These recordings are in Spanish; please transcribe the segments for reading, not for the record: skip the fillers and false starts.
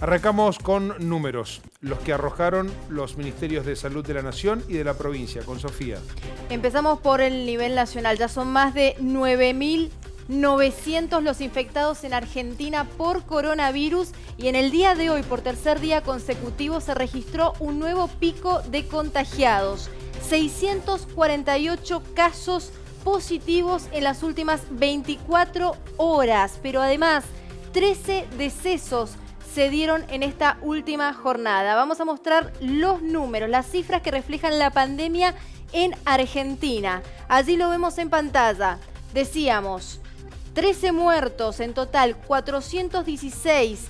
Arrancamos con números, los que arrojaron los ministerios de salud de la Nación y de la provincia, con Sofía. Empezamos por el nivel nacional, ya son más de 9.900 los infectados en Argentina por coronavirus y en el día de hoy, por tercer día consecutivo, se registró un nuevo pico de contagiados. 648 casos positivos en las últimas 24 horas, pero además 13 decesos se dieron en esta última jornada. Vamos a mostrar los números, las cifras que reflejan la pandemia en Argentina. Allí lo vemos en pantalla. Decíamos, 13 muertos, en total 416.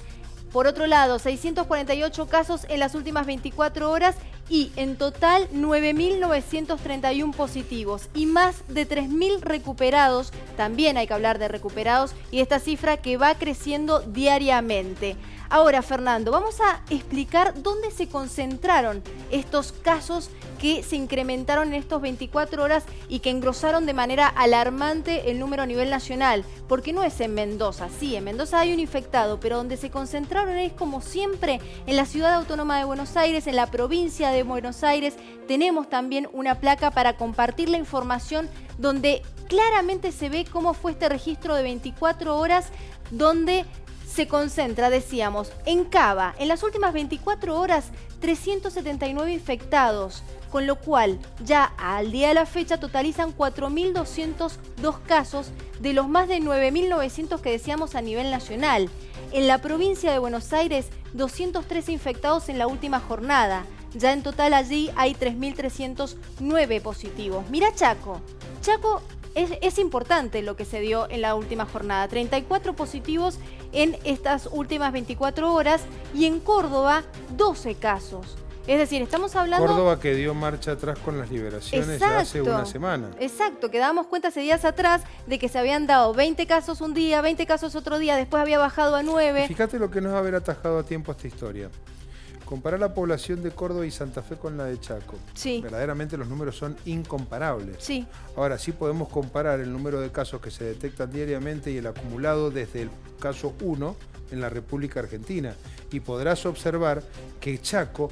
Por otro lado, 648 casos en las últimas 24 horas y en total 9.931 positivos y más de 3.000 recuperados. También hay que hablar de recuperados y esta cifra que va creciendo diariamente. Ahora, Fernando, vamos a explicar dónde se concentraron estos casos que se incrementaron en estos 24 horas y que engrosaron de manera alarmante el número a nivel nacional. Porque no es en Mendoza, sí, en Mendoza hay un infectado, pero donde se concentraron es, como siempre, en la Ciudad Autónoma de Buenos Aires, en la provincia de Buenos Aires. Tenemos también una placa para compartir la información donde claramente se ve cómo fue este registro de 24 horas, donde se concentra, decíamos, en Cava. En las últimas 24 horas, 379 infectados, con lo cual ya al día de la fecha totalizan 4.202 casos de los más de 9.900 que decíamos a nivel nacional. En la provincia de Buenos Aires, 213 infectados en la última jornada. Ya en total allí hay 3.309 positivos. Mira Chaco. Chaco es importante lo que se dio en la última jornada. 34 positivos en estas últimas 24 horas y en Córdoba 12 casos. Es decir, estamos hablando... Córdoba que dio marcha atrás con las liberaciones ya hace una semana. Exacto, que dábamos cuenta hace días atrás de que se habían dado 20 casos un día, 20 casos otro día, después había bajado a 9. Fíjate lo que nos va a haber atajado a tiempo esta historia. Comparar la población de Córdoba y Santa Fe con la de Chaco. Sí. Verdaderamente los números son incomparables. Sí. Ahora sí podemos comparar el número de casos que se detectan diariamente y el acumulado desde el caso 1 en la República Argentina. Y podrás observar que Chaco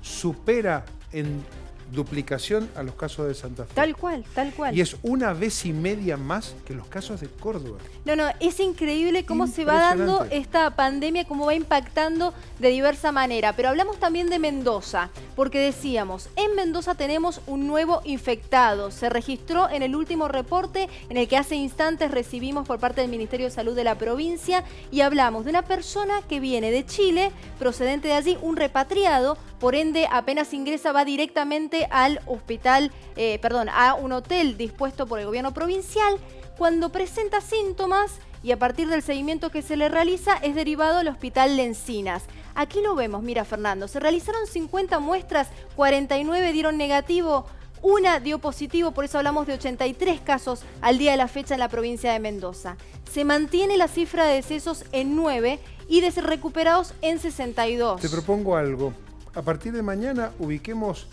supera en duplicación a los casos de Santa Fe. Tal cual, tal cual. Y es 1,5 veces más que los casos de Córdoba. No, es increíble cómo se va dando esta pandemia, cómo va impactando de diversa manera. Pero hablamos también de Mendoza, porque decíamos, en Mendoza tenemos un nuevo infectado. Se registró en el último reporte, en el que hace instantes recibimos por parte del Ministerio de Salud de la provincia, y hablamos de una persona que viene de Chile, procedente de allí, un repatriado, por ende apenas ingresa va directamente al hospital, a un hotel dispuesto por el gobierno provincial. Cuando presenta síntomas y a partir del seguimiento que se le realiza es derivado al hospital de Encinas. Aquí lo vemos, mira Fernando, se realizaron 50 muestras, 49 dieron negativo, una dio positivo, por eso hablamos de 83 casos al día de la fecha en la provincia de Mendoza. Se mantiene la cifra de decesos en 9 y de recuperados en 62. Te propongo algo. A partir de mañana ubiquemos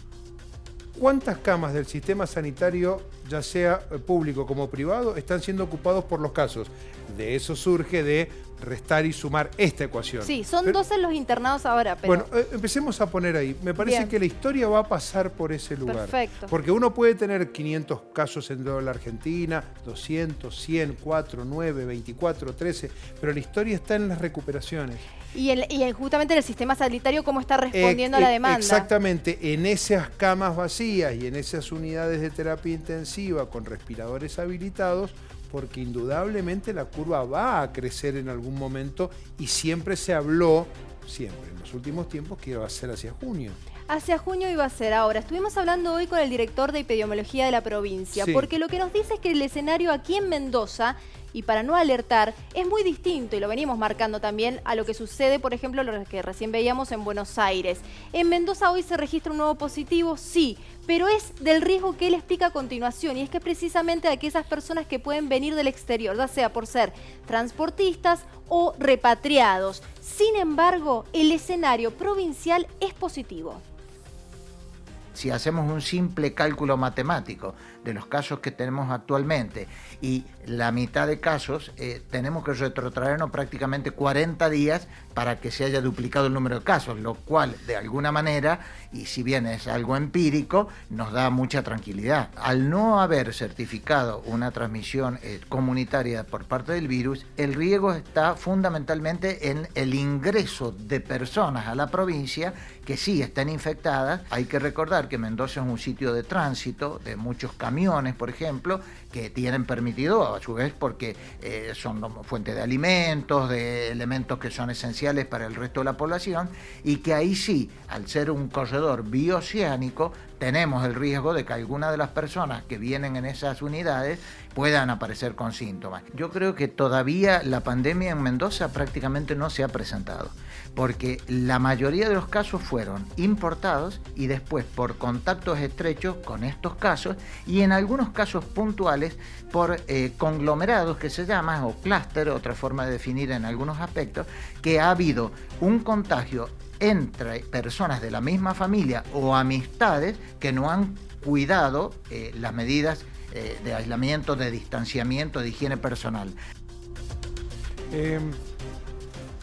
cuántas camas del sistema sanitario, ya sea público como privado, están siendo ocupados por los casos. De eso surge de restar y sumar esta ecuación. Sí, son 12 los internados ahora, pero... Bueno, empecemos a poner ahí. Me parece Bien. Que la historia va a pasar por ese lugar. Perfecto. Porque uno puede tener 500 casos en toda la Argentina, 200, 100, 4, 9, 24, 13, pero la historia está en las recuperaciones. Y justamente en el sistema sanitario, ¿cómo está respondiendo a la demanda? Exactamente, en esas camas vacías y en esas unidades de terapia intensiva con respiradores habilitados, porque indudablemente la curva va a crecer en algún momento y siempre se habló, en los últimos tiempos, que iba a ser hacia junio. Hacia junio iba a ser. Ahora, estuvimos hablando hoy con el director de epidemiología de la provincia, porque lo que nos dice es que el escenario aquí en Mendoza, y para no alertar, es muy distinto, y lo venimos marcando también, a lo que sucede, por ejemplo, lo que recién veíamos en Buenos Aires. En Mendoza hoy se registra un nuevo positivo, sí, pero es del riesgo que él explica a continuación, y es que es precisamente de aquellas personas que pueden venir del exterior, ya sea por ser transportistas o repatriados. Sin embargo, el escenario provincial es positivo. Si hacemos un simple cálculo matemático de los casos que tenemos actualmente y la mitad de casos, tenemos que retrotraernos prácticamente 40 días para que se haya duplicado el número de casos, lo cual de alguna manera, y si bien es algo empírico, nos da mucha tranquilidad. Al no haber certificado una transmisión comunitaria por parte del virus, el riesgo está fundamentalmente en el ingreso de personas a la provincia que sí están infectadas. Hay que recordar que Mendoza es un sitio de tránsito de muchos camiones, por ejemplo, que tienen permitido, a su vez, porque son fuente de alimentos, de elementos que son esenciales para el resto de la población, y que ahí sí, al ser un corredor bioceánico, tenemos el riesgo de que algunas de las personas que vienen en esas unidades puedan aparecer con síntomas. Yo creo que todavía la pandemia en Mendoza prácticamente no se ha presentado, porque la mayoría de los casos fueron importados y después por contactos estrechos con estos casos y en algunos casos puntuales por conglomerados que se llaman, o clúster, otra forma de definir en algunos aspectos, que ha habido un contagio entre personas de la misma familia o amistades que no han cuidado las medidas de aislamiento, de distanciamiento, de higiene personal.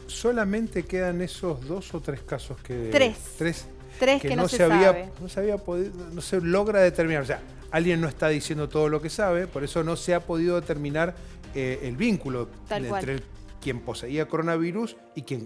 Solamente quedan esos 2 o 3 casos que... Tres que no se sabe. No se logra determinar. O sea, alguien no está diciendo todo lo que sabe, por eso no se ha podido determinar el vínculo entre quien poseía coronavirus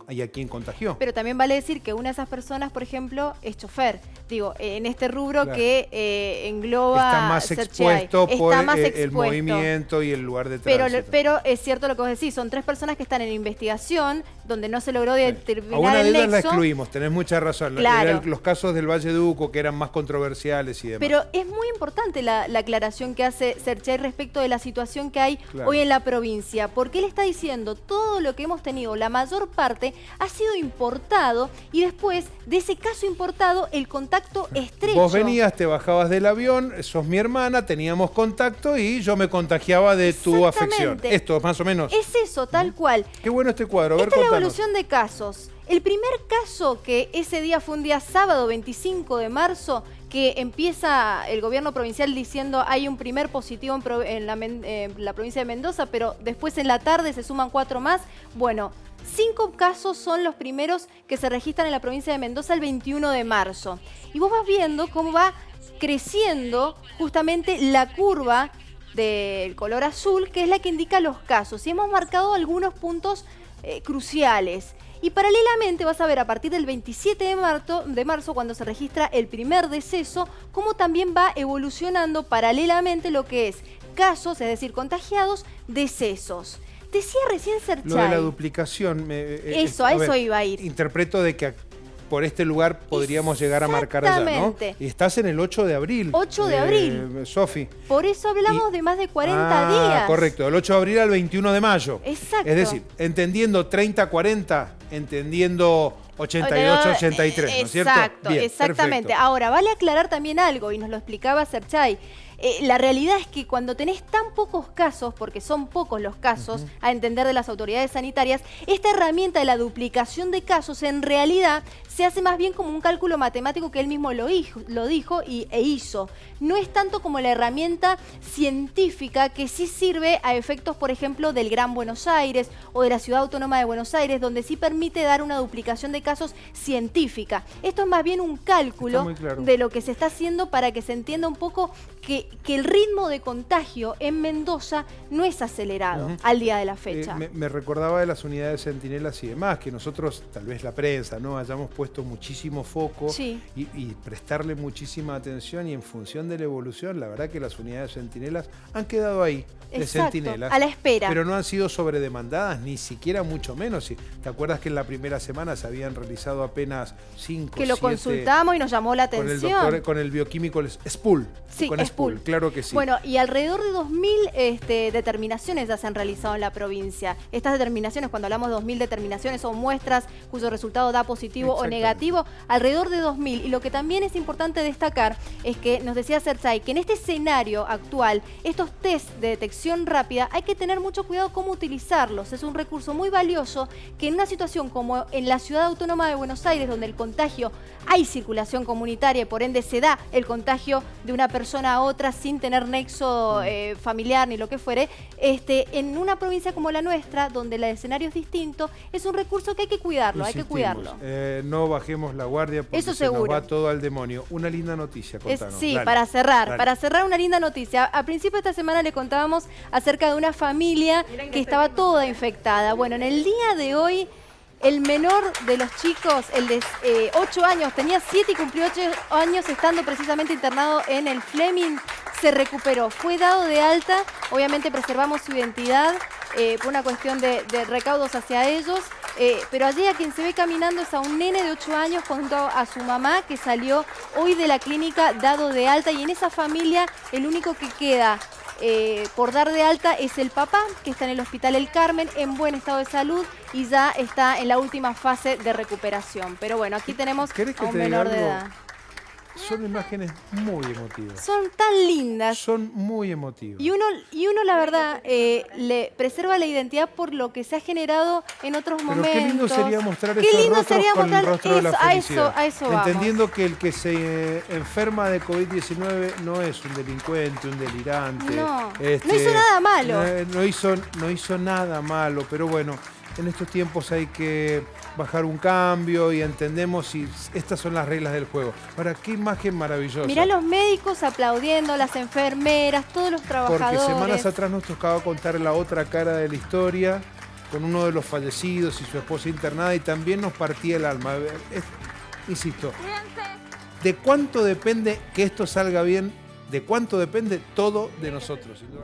y a quien contagió. Pero también vale decir que una de esas personas, por ejemplo, es chofer. Digo, en este rubro claro, que engloba... Está más expuesto por el movimiento y el lugar de tránsito. Pero es cierto lo que vos decís, son 3 personas que están en investigación, donde no se logró determinar a una de el ellas nexo. La excluimos, tenés mucha razón. Claro. Eran los casos del Valle de Uco, que eran más controversiales y demás. Pero es muy importante la aclaración que hace Serchay respecto de la situación que hay hoy en la provincia, porque él está diciendo todo lo que hemos tenido, la mayor parte, ha sido importado y después de ese caso importado, el contacto estrecho. Vos venías, te bajabas del avión, sos mi hermana, teníamos contacto y yo me contagiaba de tu afección. Esto, más o menos. Es eso, tal cual. Qué bueno este cuadro. A ver, esta es la contanos. evolución de casos. El primer caso, que ese día fue un día sábado 25 de marzo, que empieza el gobierno provincial diciendo hay un primer positivo en la provincia de Mendoza, pero después en la tarde se suman 4 más. Bueno, 5 casos son los primeros que se registran en la provincia de Mendoza el 21 de marzo. Y vos vas viendo cómo va creciendo justamente la curva del color azul, que es la que indica los casos. Y hemos marcado algunos puntos cruciales. Y paralelamente vas a ver a partir del 27 de marzo, cuando se registra el primer deceso, cómo también va evolucionando paralelamente lo que es casos, es decir, contagiados, decesos. Decía recién Serchay. Lo de la duplicación. Eso iba a ir. Interpreto de que por este lugar podríamos llegar a marcar allá, ¿no? Y estás en el 8 de abril. 8 de abril. Sofi. Por eso hablamos de más de 40 días. Correcto, del 8 de abril al 21 de mayo. Exacto. Es decir, entendiendo 30-40, entendiendo 88-83, ¿no es cierto? Exacto, bien, exactamente. Perfecto. Ahora, vale aclarar también algo, y nos lo explicaba Serchay. La realidad es que cuando tenés tan pocos casos, porque son pocos los casos, a entender de las autoridades sanitarias, esta herramienta de la duplicación de casos en realidad se hace más bien como un cálculo matemático que él mismo lo dijo e hizo. No es tanto como la herramienta científica que sí sirve a efectos, por ejemplo, del Gran Buenos Aires o de la Ciudad Autónoma de Buenos Aires, donde sí permite dar una duplicación de casos científica. Esto es más bien un cálculo de lo que se está haciendo para que se entienda un poco que el ritmo de contagio en Mendoza no es acelerado al día de la fecha. Me recordaba de las unidades centinelas y demás, que nosotros, tal vez la prensa, ¿no?, hayamos puesto muchísimo foco y prestarle muchísima atención, y en función de la evolución, la verdad que las unidades centinelas han quedado ahí, de centinelas, a la espera. Pero no han sido sobredemandadas, ni siquiera mucho menos. ¿Te acuerdas que en la primera semana se habían realizado apenas 5, que lo consultamos y nos llamó la atención. Con el bioquímico Spool. Sí, con Spool, claro que sí. Bueno, y alrededor de 2.000 determinaciones ya se han realizado en la provincia. Estas determinaciones, cuando hablamos de 2.000 determinaciones, son muestras cuyo resultado da positivo o negativo, alrededor de 2.000. Y lo que también es importante destacar es que nos decía Serchay que en este escenario actual, estos test de detección rápida, hay que tener mucho cuidado cómo utilizarlos. Es un recurso muy valioso que en una situación como en la Ciudad Autónoma de Buenos Aires, donde el contagio, hay circulación comunitaria y por ende se da el contagio de una persona a otra, otra sin tener nexo familiar ni lo que fuere, en una provincia como la nuestra, donde el escenario es distinto, es un recurso que hay que cuidarlo, No bajemos la guardia porque eso se seguro. nos va todo al demonio. Una linda noticia, contanos. Sí, dale, para cerrar, dale. una linda noticia. A principio de esta semana le contábamos acerca de una familia que estaba toda infectada. Bueno, en el día de hoy, el menor de los chicos, el de 8 años, tenía 7 y cumplió 8 años estando precisamente internado en el Fleming, se recuperó, fue dado de alta, obviamente preservamos su identidad por una cuestión de recaudos hacia ellos, pero allí a quien se ve caminando es a un nene de 8 años junto a su mamá que salió hoy de la clínica dado de alta, y en esa familia el único que queda por dar de alta es el papá, que está en el Hospital El Carmen en buen estado de salud y ya está en la última fase de recuperación. Pero bueno, aquí tenemos a un menor de edad. Son imágenes muy emotivas. Son tan lindas. Son muy emotivas. Y uno la verdad, le preserva la identidad por lo que se ha generado en otros momentos. Qué lindo sería mostrar esos rostros con el rostro de la felicidad. A eso vamos. Entendiendo que el que se enferma de COVID-19 no es un delincuente, un delirante. No, no hizo nada malo. No hizo nada malo, pero bueno, en estos tiempos hay que bajar un cambio y entendemos si estas son las reglas del juego. Ahora, qué imagen maravillosa. Mirá los médicos aplaudiendo, las enfermeras, todos los trabajadores. Porque semanas atrás nos tocaba contar la otra cara de la historia, con uno de los fallecidos y su esposa internada, y también nos partía el alma. Insisto, ¿de cuánto depende que esto salga bien? ¿De cuánto depende? Todo de nosotros, sin duda.